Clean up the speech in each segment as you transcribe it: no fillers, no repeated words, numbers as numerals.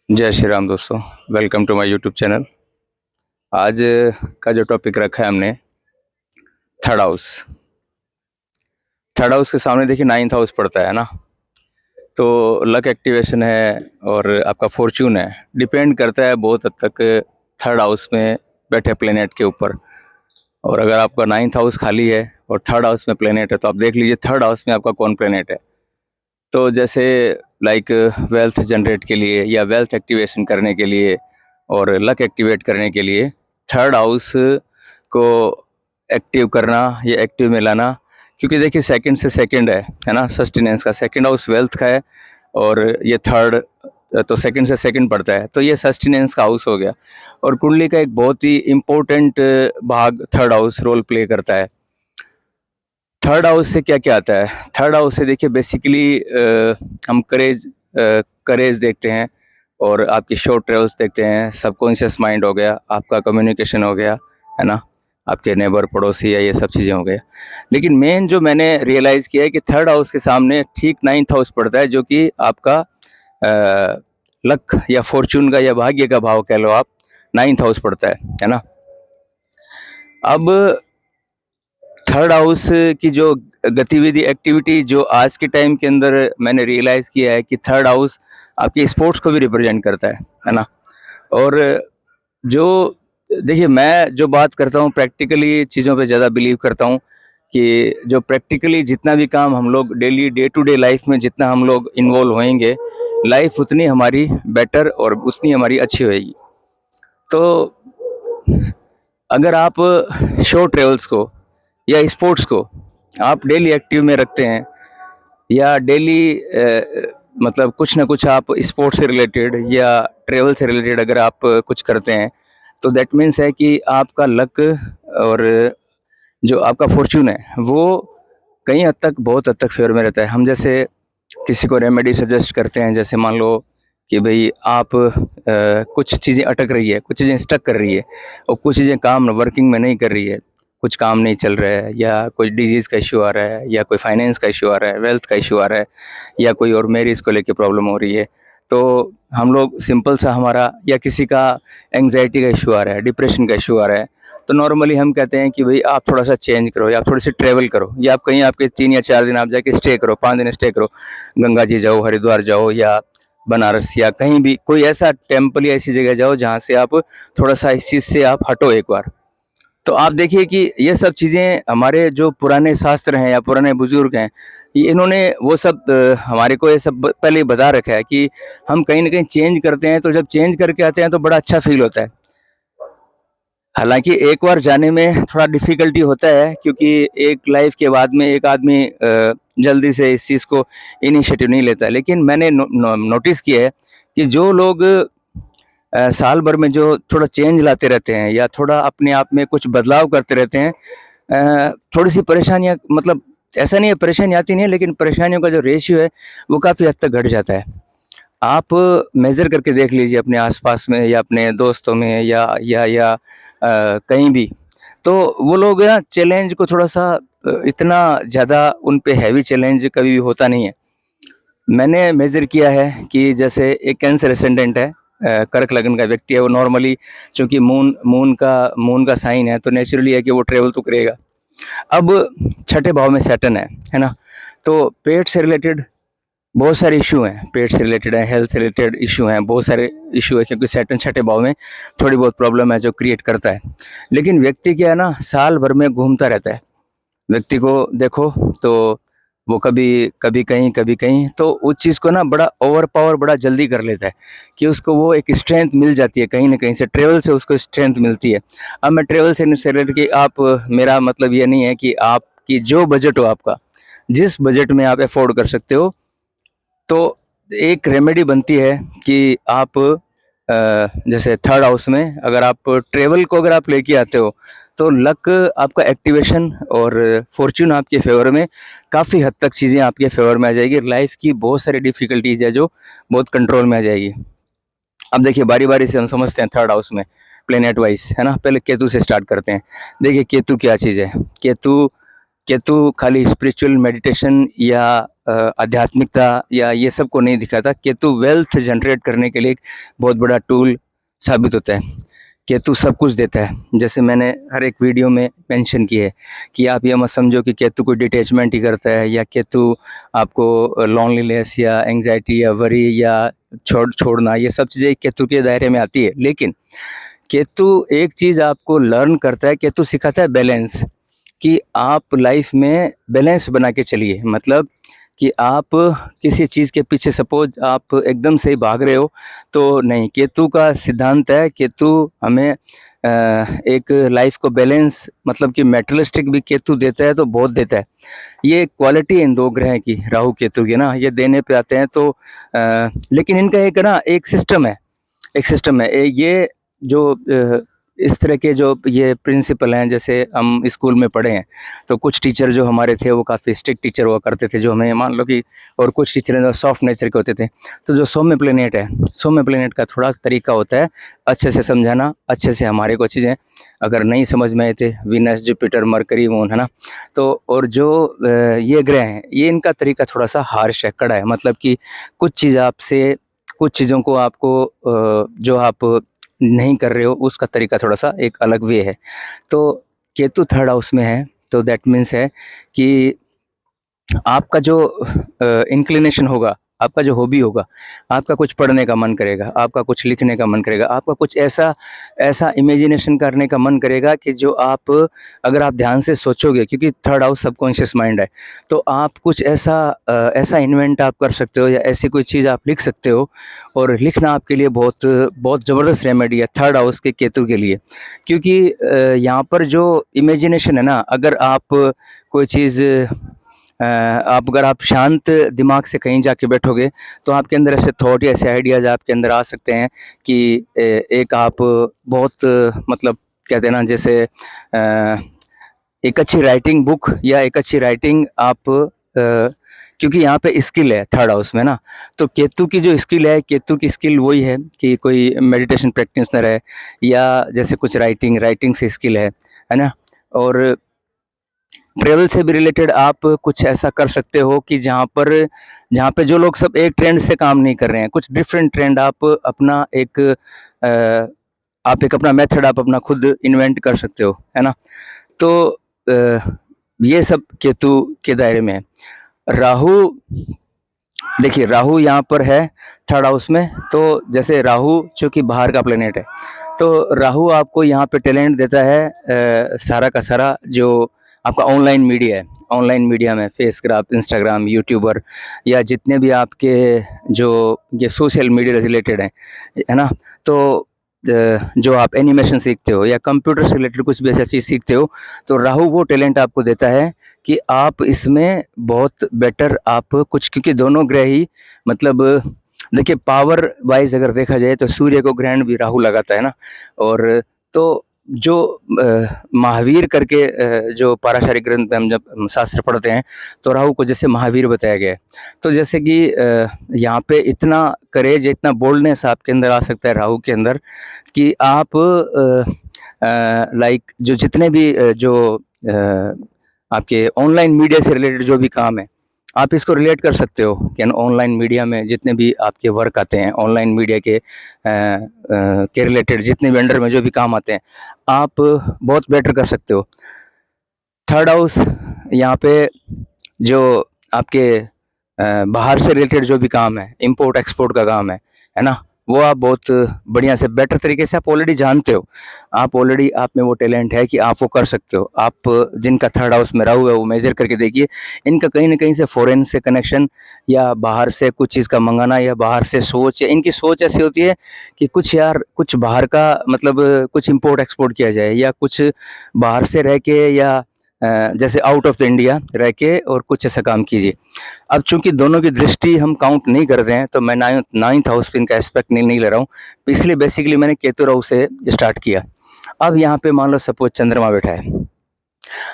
जय श्री राम दोस्तों। Welcome to my YouTube channel. आज का जो टॉपिक रखा है हमने, थर्ड हाउस। थर्ड हाउस के सामने देखिए नाइन्थ हाउस पड़ता है ना, तो लक एक्टिवेशन है और आपका फॉर्चून है। डिपेंड करता है बहुत हद तक थर्ड हाउस में बैठे प्लेनेट के ऊपर। और अगर आपका नाइन्थ हाउस खाली है और थर्ड हाउस में प्लेनेट है, तो आप देख लीजिए थर्ड हाउस में आपका कौन प्लेनेट है। तो जैसे लाइक वेल्थ जनरेट के लिए या वेल्थ एक्टिवेशन करने के लिए और लक एक्टिवेट करने के लिए थर्ड हाउस को एक्टिव करना या एक्टिव में लाना, क्योंकि देखिए सेकंड से सेकंड है ना, सस्टेनेंस का। सेकंड हाउस वेल्थ का है और ये थर्ड तो सेकंड से सेकंड पड़ता है, तो ये सस्टेनेंस का हाउस हो गया। और कुंडली का एक बहुत ही इम्पोर्टेंट भाग थर्ड हाउस रोल प्ले करता है। थर्ड हाउस से क्या क्या आता है? थर्ड हाउस से देखिए बेसिकली हम करेज देखते हैं और आपकी शॉर्ट ट्रेवल्स देखते हैं, सबकॉन्शियस माइंड हो गया, आपका कम्युनिकेशन हो गया, है ना, आपके नेबर पड़ोसी या ये सब चीज़ें हो गया। लेकिन मेन जो मैंने रियलाइज़ किया है कि थर्ड हाउस के सामने ठीक नाइन्थ हाउस पड़ता है, जो कि आपका लक या फॉर्चून का या भाग्य का भाव कह लो आप, नाइन्थ हाउस पड़ता है ना। अब थर्ड हाउस की जो गतिविधि एक्टिविटी जो आज के टाइम के अंदर मैंने रियलाइज़ किया है कि थर्ड हाउस आपके स्पोर्ट्स को भी रिप्रेजेंट करता है ना। और जो देखिए मैं जो बात करता हूँ प्रैक्टिकली चीज़ों पे ज़्यादा बिलीव करता हूँ कि जो प्रैक्टिकली जितना भी काम हम लोग daily day to day life में जितना हम लोग इन्वॉल्व होएंगे, लाइफ उतनी हमारी बेटर और उतनी हमारी अच्छी होएगी। तो अगर आप शॉर्ट ट्रेवल्स को या स्पोर्ट्स को आप डेली एक्टिव में रखते हैं या डेली मतलब कुछ ना कुछ आप स्पोर्ट्स से रिलेटेड या ट्रेवल से रिलेटेड अगर आप कुछ करते हैं, तो दैट मीन्स है कि आपका लक और जो आपका फॉर्चून है वो कई हद तक बहुत हद तक फेवर में रहता है। हम जैसे किसी को रेमेडी सजेस्ट करते हैं, जैसे मान लो कि भाई आप कुछ चीज़ें अटक रही है, कुछ चीज़ें स्टक कर रही है और कुछ चीज़ें काम वर्किंग में नहीं कर रही है, कुछ काम नहीं चल रहा है, या कोई डिजीज़ का इश्यू आ रहा है, या कोई फाइनेंस का इश्यू आ रहा है, वेल्थ का इश्यू आ रहा है, या कोई और मैरिज को लेके प्रॉब्लम हो रही है, तो हम लोग सिंपल सा हमारा, या किसी का एंग्जाइटी का इश्यू आ रहा है, डिप्रेशन का इश्यू आ रहा है, तो नॉर्मली हम कहते हैं कि भाई आप थोड़ा सा चेंज करो या आप थोड़ी सी ट्रैवल करो, या आप कहीं आपके 3 या 4 दिन आप जाके स्टे करो, 5 दिन स्टे करो, गंगा जी जाओ, हरिद्वार जाओ, या बनारस, या कहीं भी कोई ऐसा टेम्पल या ऐसी जगह जाओ जहाँ से आप थोड़ा सा इस चीज़ से आप हटो एक बार। तो आप देखिए कि ये सब चीज़ें हमारे जो पुराने शास्त्र हैं या पुराने बुजुर्ग हैं, ये इन्होंने वो सब हमारे को ये सब पहले ही बता रखा है कि हम कहीं ना कहीं चेंज करते हैं, तो जब चेंज करके आते हैं तो बड़ा अच्छा फील होता है। हालांकि एक बार जाने में थोड़ा डिफिकल्टी होता है, क्योंकि एक लाइफ के बाद में एक आदमी जल्दी से इस चीज़ को इनिशिएटिव नहीं लेता। लेकिन मैंने नोटिस किया है कि जो लोग साल भर में जो थोड़ा चेंज लाते रहते हैं या थोड़ा अपने आप में कुछ बदलाव करते रहते हैं, थोड़ी सी परेशानियां, मतलब ऐसा नहीं है परेशानी आती नहीं है, लेकिन परेशानियों का जो रेशियो है वो काफ़ी हद तक घट जाता है। आप मेज़र करके देख लीजिए अपने आसपास में या अपने दोस्तों में या कहीं भी, तो वो लोग ना चैलेंज को थोड़ा सा इतना ज़्यादा उन पे हैवी चैलेंज कभी भी होता नहीं है। मैंने मेज़र किया है कि जैसे एक कैंसर एसेंडेंट है, कर्क लगन का व्यक्ति है, वो नॉर्मली चूँकि मून का साइन है, तो नेचुरली है कि वो ट्रैवल तो करेगा। अब छठे भाव में सैटर्न है ना? तो पेट से रिलेटेड बहुत सारे इश्यू हैं, पेट से रिलेटेड है, हेल्थ से रिलेटेड इश्यू हैं, बहुत सारे इश्यू है, क्योंकि सैटर्न छठे भाव में थोड़ी बहुत प्रॉब्लम है जो क्रिएट करता है। लेकिन व्यक्ति क्या है ना, साल भर में घूमता रहता है। व्यक्ति को देखो तो वो कभी कभी कहीं कभी कहीं, तो उस चीज़ को ना बड़ा ओवर पावर बड़ा जल्दी कर लेता है कि उसको वो एक स्ट्रेंथ मिल जाती है, कहीं ना कहीं से ट्रेवल से उसको स्ट्रेंथ मिलती है। अब मैं ट्रेवल से रिलेटेड कि आप, मेरा मतलब ये नहीं है कि आपकी जो बजट हो, आपका जिस बजट में आप अफोर्ड कर सकते हो, तो एक रेमेडी बनती है कि आप जैसे थर्ड हाउस में अगर आप ट्रेवल को अगर आप लेके आते हो, तो लक आपका एक्टिवेशन और फॉर्चून आपके फेवर में, काफ़ी हद तक चीज़ें आपके फेवर में आ जाएगी। लाइफ की बहुत सारी डिफ़िकल्टीज़ है जो बहुत कंट्रोल में आ जाएगी। अब देखिए बारी बारी से हम समझते हैं थर्ड हाउस में प्लेनेट वाइज, है ना। पहले केतु से स्टार्ट करते हैं। देखिए केतु क्या चीज़ है? केतु केतु खाली स्पिरिचुअल मेडिटेशन या आध्यात्मिकता या ये सब को नहीं दिखाता। केतु वेल्थ जनरेट करने के लिए एक बहुत बड़ा टूल साबित होता है। केतु सब कुछ देता है। जैसे मैंने हर एक वीडियो में मेंशन किया है कि आप ये मत समझो कि केतु कोई डिटैचमेंट ही करता है, या केतु आपको लोनलीनेस या एंग्जाइटी या वरी या छोड़ना, ये सब चीज़ें केतु के दायरे में आती है। लेकिन केतु एक चीज़ आपको लर्न करता है, केतु सिखाता है बैलेंस, कि आप लाइफ में बैलेंस बना के चलिए। मतलब कि आप किसी चीज़ के पीछे सपोज आप एकदम से ही भाग रहे हो तो नहीं, केतु का सिद्धांत है, केतु हमें एक लाइफ को बैलेंस, मतलब कि मेटलिस्टिक भी केतु देता है तो बहुत देता है। ये क्वालिटी इन दो ग्रह की, राहु केतु की ना, ये देने पे आते हैं तो लेकिन इनका एक ना एक सिस्टम है, ये जो इस तरह के जो ये प्रिंसिपल हैं, जैसे हम स्कूल में पढ़े हैं तो कुछ टीचर जो हमारे थे वो काफ़ी स्ट्रिक्ट टीचर हुआ करते थे, जो हमें मान लो कि, और कुछ टीचर जो सॉफ्ट नेचर के होते थे। तो जो सौम्य प्लेनेट है, सौम्य प्लेनेट का थोड़ा तरीका होता है अच्छे से समझाना, अच्छे से हमारे को चीज़ें अगर नहीं समझ में आए थे, वीनस, जुपिटर, मरकरी, मून, है ना। तो और जो ये ग्रह हैं, ये इनका तरीका थोड़ा सा हार्श है, कड़ा है। मतलब कि कुछ चीज़ों को आपको जो आप नहीं कर रहे हो उसका तरीका थोड़ा सा एक अलग वे है। तो केतु थर्ड हाउस में है तो दैट मीन्स है कि आपका जो इंक्लिनेशन होगा, आपका जो हॉबी होगा, आपका कुछ पढ़ने का मन करेगा, आपका कुछ लिखने का मन करेगा, आपका कुछ ऐसा इमेजिनेशन करने का मन करेगा कि जो आप, अगर आप ध्यान से सोचोगे, क्योंकि थर्ड हाउस सबकॉन्शियस माइंड है, तो आप कुछ ऐसा इन्वेंट आप कर सकते हो, या ऐसी कोई चीज़ आप लिख सकते हो। और लिखना आपके लिए बहुत बहुत ज़बरदस्त रेमेडी है थर्ड हाउस के केतु के लिए, क्योंकि यहाँ पर जो इमेजिनेशन है ना, अगर आप कोई चीज़ अगर आप शांत दिमाग से कहीं जाके बैठोगे तो आपके अंदर ऐसे थॉट या ऐसे आइडियाज़ आपके अंदर आ सकते हैं कि एक आप बहुत मतलब कहते हैं ना, जैसे एक अच्छी राइटिंग बुक या एक अच्छी राइटिंग आप क्योंकि यहाँ पे स्किल है थर्ड हाउस में ना, तो केतु की जो स्किल है, केतु की स्किल वही है कि कोई मेडिटेशन प्रैक्टिशनर है, या जैसे कुछ राइटिंग से स्किल है ना। और ट्रेवल से भी रिलेटेड आप कुछ ऐसा कर सकते हो कि जहाँ पे जो लोग सब एक ट्रेंड से काम नहीं कर रहे हैं, कुछ डिफरेंट ट्रेंड आप अपना मेथड आप अपना खुद इन्वेंट कर सकते हो, है ना। तो ये सब केतु के दायरे में है। राहु, देखिए राहु यहाँ पर है थर्ड हाउस में, तो जैसे राहु चूँकि बाहर का प्लेनेट है, तो राहु आपको यहाँ पे टैलेंट देता है सारा का सारा जो आपका ऑनलाइन मीडिया है, ऑनलाइन मीडिया में फेसक्राफ्ट, इंस्टाग्राम, यूट्यूबर, या जितने भी आपके जो ये सोशल मीडिया रिलेटेड हैं, है ना। तो जो आप एनिमेशन सीखते हो या कंप्यूटर से रिलेटेड कुछ भी ऐसा चीज़ सीखते हो, तो राहु वो टैलेंट आपको देता है कि आप इसमें बहुत बेटर आप कुछ, क्योंकि दोनों ग्रह ही, मतलब देखिए पावर वाइज अगर देखा जाए तो सूर्य को ग्रहण भी राहु लगाता है ना। और तो जो महावीर करके जो पाराशारिक ग्रंथ में हम जब शास्त्र पढ़ते हैं तो राहु को जैसे महावीर बताया गया है। तो जैसे कि यहाँ पे इतना करेज, इतना बोल्डनेस आपके अंदर आ सकता है राहु के अंदर कि आप लाइक जो जितने भी जो आपके ऑनलाइन मीडिया से रिलेटेड जो भी काम है, आप इसको रिलेट कर सकते हो कि ऑनलाइन मीडिया में जितने भी आपके वर्क आते हैं, ऑनलाइन मीडिया के रिलेटेड जितने भी अंडर में जो भी काम आते हैं, आप बहुत बेटर कर सकते हो। थर्ड हाउस यहाँ पे जो आपके बाहर से रिलेटेड जो भी काम है, इंपोर्ट एक्सपोर्ट का काम है ना, वो आप बहुत बढ़िया से बेटर तरीके से आप ऑलरेडी जानते हो, आप ऑलरेडी आप में वो टैलेंट है कि आप वो कर सकते हो। आप जिनका थर्ड हाउस में राहु है वो मेजर करके देखिए, इनका कहीं ना कहीं से फॉरेन से कनेक्शन, या बाहर से कुछ चीज़ का मंगाना, या बाहर से सोच, या इनकी सोच ऐसी होती है कि कुछ बाहर का, मतलब कुछ इंपोर्ट एक्सपोर्ट किया जाए, या कुछ बाहर से रह के, या जैसे आउट ऑफ द इंडिया रह के और कुछ ऐसा काम कीजिए। अब चूंकि दोनों की दृष्टि हम काउंट नहीं करते हैं तो मैं नाइन्थ हाउस पे इनका एस्पेक्ट नहीं ले रहा हूँ, इसलिए बेसिकली मैंने केतु राहु से स्टार्ट किया। अब यहाँ पे मान लो सपोज चंद्रमा बैठा है,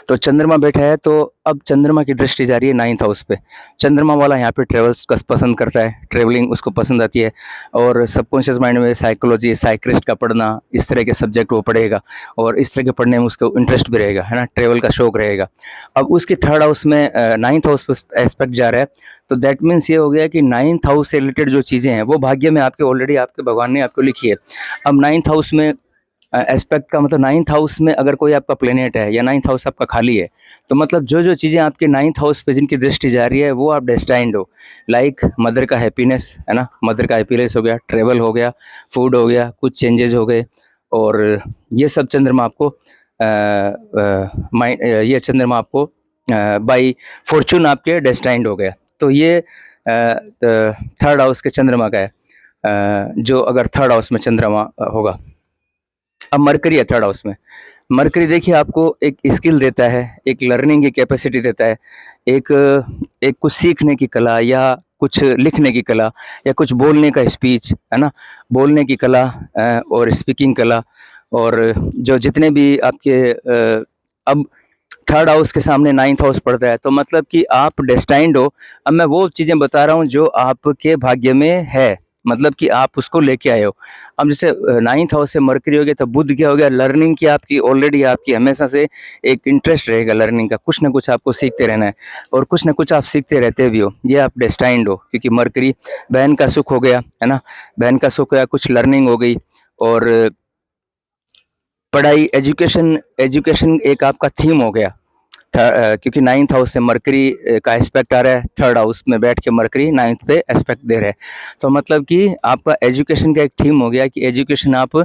तो चंद्रमा बैठा है, तो अब चंद्रमा की दृष्टि जा रही है 9th हाउस पे। चंद्रमा वाला यहाँ पे ट्रेवल्स का पसंद करता है, ट्रेवलिंग उसको पसंद आती है, और सबकॉन्शियस माइंड में साइकोलॉजी, साइक्रिस्ट का पढ़ना, इस तरह के सब्जेक्ट वो पढ़ेगा, और इस तरह के पढ़ने में उसको इंटरेस्ट भी रहेगा, है ना, ट्रेवल का शौक रहेगा। अब उसकी 3rd हाउस में 9th हाउस पे एस्पेक्ट जा रहा है, तो दैट मीन्स ये हो गया कि 9th हाउस से रिलेटेड जो चीज़ें हैं वो भाग्य में आपके ऑलरेडी आपके भगवान ने आपको लिखी है। अब 9th हाउस में एस्पेक्ट का मतलब 9th हाउस में अगर कोई आपका प्लेनेट है या 9th हाउस आपका खाली है, तो मतलब जो जो चीज़ें आपके 9th हाउस पे जिनकी दृष्टि जा रही है वो आप डेस्टाइंड हो। लाइक मदर का हैप्पीनेस, है ना, मदर का हैप्पीनेस हो गया, ट्रेवल हो गया, फूड हो गया, कुछ चेंजेस हो गए, और ये सब चंद्रमा आपको ये चंद्रमा आपको बाई फॉर्चून आपके डेस्टाइंड हो गया। तो ये 3rd हाउस के चंद्रमा का है, जो अगर 3rd हाउस में चंद्रमा होगा। अब मरकरी है 3rd हाउस में। मरकरी देखिए आपको एक स्किल देता है, एक लर्निंग की कैपेसिटी देता है, एक एक कुछ सीखने की कला, या कुछ लिखने की कला, या कुछ बोलने का स्पीच, है ना, बोलने की कला और स्पीकिंग कला, और जो जितने भी आपके अब 3rd हाउस के सामने 9th हाउस पड़ता है, तो मतलब कि आप डेस्टाइंड हो। अब मैं वो चीज़ें बता रहा हूँ जो आपके भाग्य में है, मतलब कि आप उसको लेके आए हो। अब जैसे 9th हाउस से मरकरी हो गया, तो बुध क्या हो गया, लर्निंग की आपकी ऑलरेडी आपकी हमेशा से एक इंटरेस्ट रहेगा लर्निंग का, कुछ ना कुछ आपको सीखते रहना है, और कुछ ना कुछ आप सीखते रहते भी हो, ये आप डेस्टाइंड हो, क्योंकि मरकरी बहन का सुख हो गया, है ना, बहन का सुख हो गया, कुछ लर्निंग हो गई, और पढ़ाई, एजुकेशन, एजुकेशन एक आपका थीम हो गया। क्योंकि 9th हाउस से मरकरी का एस्पेक्ट आ रहा है, 3rd हाउस में बैठ के मरकरी 9th पे एस्पेक्ट दे रहे हैं, तो मतलब कि आपका एजुकेशन का एक थीम हो गया कि एजुकेशन आप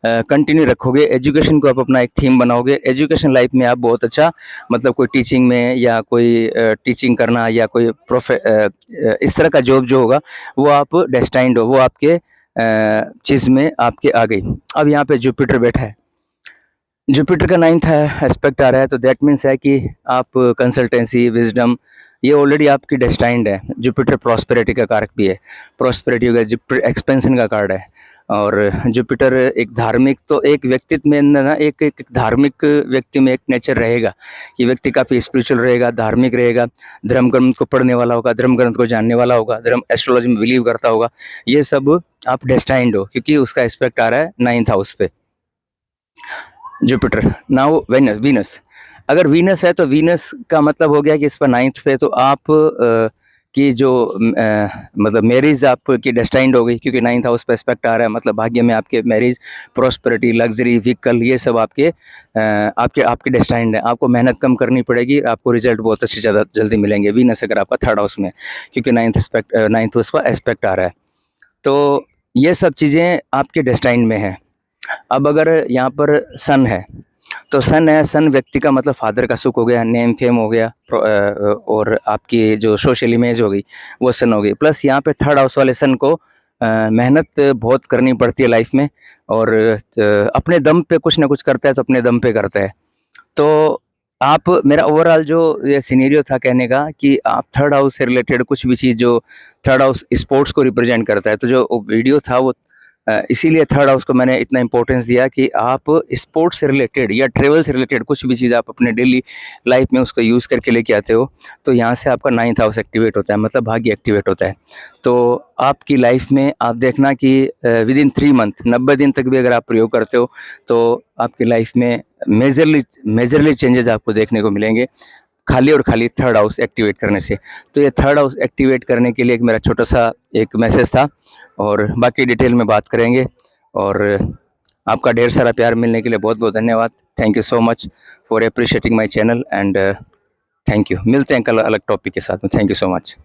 कंटिन्यू रखोगे, एजुकेशन को आप अपना एक थीम बनाओगे, एजुकेशन लाइफ में आप बहुत अच्छा, मतलब कोई टीचिंग में, या कोई टीचिंग करना, या कोई इस तरह का जॉब जो होगा वो आप डेस्टाइंड हो, वो आपके चीज़ में आपके आ गई। अब यहाँ पे जुपिटर बैठा है, जुपिटर का 9th है एस्पेक्ट आ रहा है, तो दैट मीन्स है कि आप कंसल्टेंसी, विजडम, ये ऑलरेडी आपकी डेस्टाइंड है। जुपिटर प्रॉस्पेरिटी का कारक भी है, प्रॉस्पेरिटी हो गया, जुपिटर एक्सपेंशन का कार्ड है, और जुपिटर एक धार्मिक, तो एक व्यक्तित्व में ना एक धार्मिक व्यक्ति में एक नेचर रहेगा कि व्यक्ति काफ़ी स्पिरिचुअल रहेगा, धार्मिक रहेगा, धर्म ग्रंथ को पढ़ने वाला होगा, धर्म ग्रंथ को जानने वाला होगा, धर्म एस्ट्रोलॉजी में बिलीव करता होगा, ये सब आप डेस्टाइंड हो, क्योंकि उसका एस्पेक्ट आ रहा है 9th हाउस पे जुपिटर। नाउ वेनस, वीनस, अगर वीनस है तो वीनस का मतलब हो गया कि इस पर 9th पे, तो आप की जो मतलब मैरिज आपकी डेस्टाइंड हो गई, क्योंकि 9th हाउस पे एस्पेक्ट आ रहा है, मतलब भाग्य में आपके मैरिज, प्रॉस्पेरिटी, लग्जरी, व्हीकल, ये सब आपके आपके आपके डेस्टाइंड है। आपको मेहनत कम करनी पड़ेगी, आपको रिजल्ट बहुत अच्छे ज़्यादा जल्दी मिलेंगे, वीनस अगर आपका 3rd हाउस में, क्योंकि 9th हाउस का एस्पेक्ट आ रहा है, तो ये सब चीज़ें आपके डेस्टाइंड में है। अब अगर यहाँ पर सन है, तो सन है, सन व्यक्ति का मतलब फादर का सुख हो गया, नेम फेम हो गया, और आपकी जो सोशल इमेज हो गई वो सन हो गई। प्लस यहाँ पे 3rd हाउस वाले सन को मेहनत बहुत करनी पड़ती है लाइफ में, और अपने दम पे कुछ ना कुछ करता है, तो अपने दम पे करता है। तो आप, मेरा ओवरऑल जो ये सिनेरियो था कहने का, कि आप 3rd हाउस से रिलेटेड कुछ भी चीज़, जो 3rd हाउस स्पोर्ट्स को रिप्रेजेंट करता है, तो जो वीडियो था वो इसीलिए 3rd हाउस को मैंने इतना इंपॉर्टेंस दिया कि आप स्पोर्ट्स से रिलेटेड या ट्रेवल से रिलेटेड कुछ भी चीज़ आप अपने डेली लाइफ में उसको यूज़ करके लेके आते हो, तो यहाँ से आपका 9th हाउस एक्टिवेट होता है, मतलब भाग्य एक्टिवेट होता है। तो आपकी लाइफ में आप देखना कि विद इन 3 मंथ, 90 दिन तक भी अगर आप प्रयोग करते हो, तो आपकी लाइफ में मेजरली चेंजेस आपको देखने को मिलेंगे, खाली और खाली 3rd हाउस एक्टिवेट करने से। तो ये 3rd हाउस एक्टिवेट करने के लिए एक मेरा छोटा सा एक मैसेज था, और बाकी डिटेल में बात करेंगे। और आपका ढेर सारा प्यार मिलने के लिए बहुत बहुत धन्यवाद। Thank you so much for appreciating my channel, and thank you. मिलते हैं कल अलग टॉपिक के साथ में। Thank you so much.